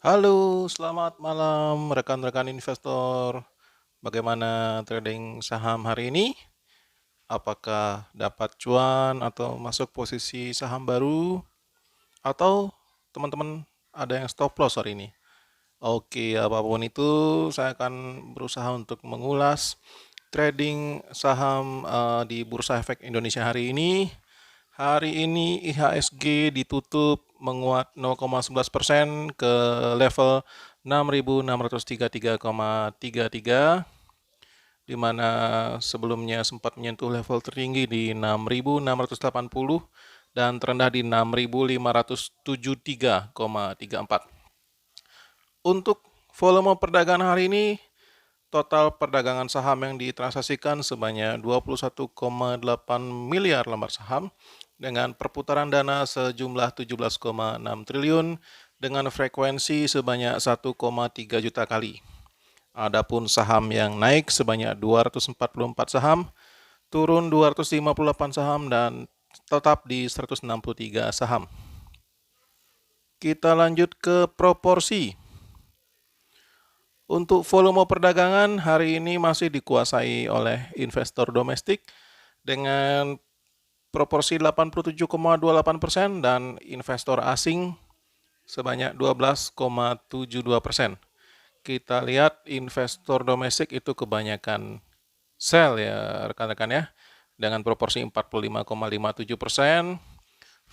Halo, selamat malam rekan-rekan investor. Bagaimana trading saham hari ini? Apakah dapat cuan atau masuk posisi saham baru? Atau teman-teman ada yang stop loss hari ini? Oke, apapun itu, saya akan berusaha untuk mengulas trading saham di Bursa Efek Indonesia hari ini. Hari ini IHSG ditutup menguat 0,11% ke level 6.633,33, di mana sebelumnya sempat menyentuh level tertinggi di 6.680 dan terendah di 6.573,34. Untuk volume perdagangan hari ini, total perdagangan saham yang ditransaksikan sebanyak 21,8 miliar lembar saham dengan perputaran dana sejumlah 17,6 triliun dengan frekuensi sebanyak 1,3 juta kali. Adapun saham yang naik sebanyak 244 saham, turun 258 saham dan tetap di 163 saham. Kita lanjut ke proporsi. Untuk volume perdagangan hari ini masih dikuasai oleh investor domestik dengan proporsi 87,28% dan investor asing sebanyak 12,72%. Kita lihat investor domestik itu kebanyakan sell ya rekan-rekan ya, dengan proporsi 45,57%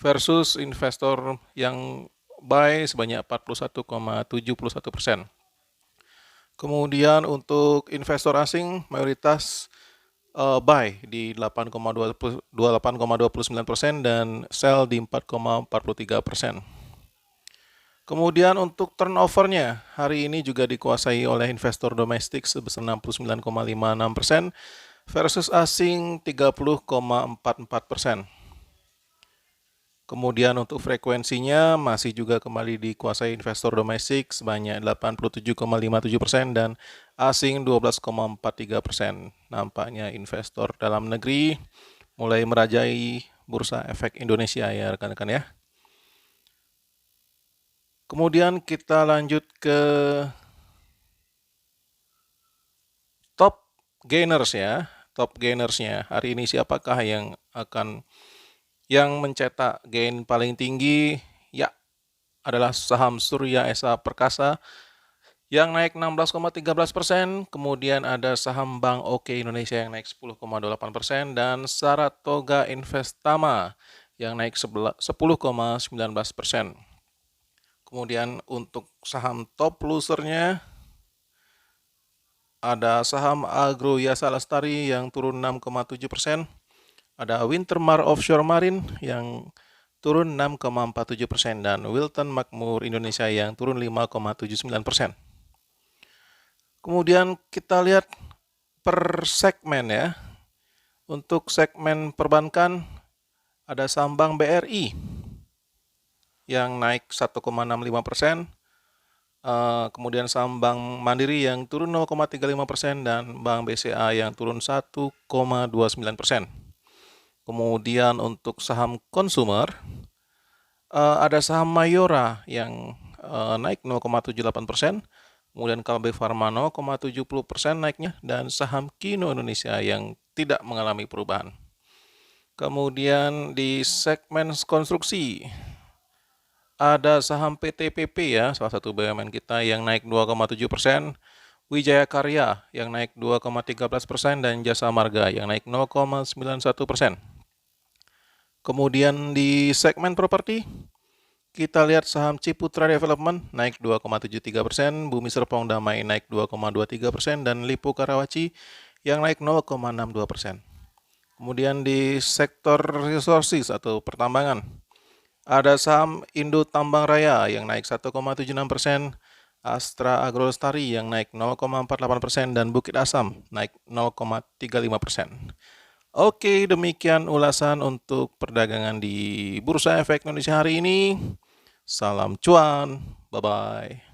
versus investor yang buy sebanyak 41,71%. Kemudian untuk investor asing mayoritas buy di 8,29% dan sell di 4,43%. Kemudian untuk turnovernya hari ini juga dikuasai oleh investor domestik sebesar 69,56% versus asing 30,44%. Kemudian untuk frekuensinya masih juga kembali dikuasai investor domestik sebanyak 87,57% dan asing 12,43%. Nampaknya investor dalam negeri mulai merajai Bursa Efek Indonesia ya rekan-rekan ya. Kemudian kita lanjut ke top gainers ya. Top gainersnya hari ini siapakah yang mencetak gain paling tinggi? Ya, adalah saham Surya Esa Perkasa yang naik 16,13%, kemudian ada saham Bank Oke Indonesia yang naik 10,28% dan Saratoga Investama yang naik 10,19%. Kemudian untuk saham top losernya ada saham Agro Yasa Lestari yang turun 6,7%, ada Wintermar Offshore Marine yang turun 6,47% dan Wilton Makmur Indonesia yang turun 5,79%. Kemudian kita lihat per segmen ya. Untuk segmen perbankan ada saham Bank BRI yang naik 1,65%. Kemudian saham Bank Mandiri yang turun 0,35% dan Bank BCA yang turun 1,29%. Kemudian untuk saham konsumer ada saham Mayora yang naik 0,78%, kemudian KB Pharma 0,70% naiknya dan saham Kino Indonesia yang tidak mengalami perubahan. Kemudian di segmen konstruksi ada saham PTPP ya, salah satu BUMN kita yang naik 2,7%, Wijaya Karya yang naik 2,13% dan Jasa Marga yang naik 0,91%. Kemudian di segmen properti kita lihat saham Ciputra Development naik 2,73%, Bumi Serpong Damai naik 2,23% dan Lipo Karawaci yang naik 0,62%. Kemudian di sektor resources atau pertambangan ada saham Indo Tambang Raya yang naik 1,76%, Astra Agro Lestari yang naik 0,48% dan Bukit Asam naik 0,35%. Oke, demikian ulasan untuk perdagangan di Bursa Efek Indonesia hari ini. Salam cuan, bye-bye.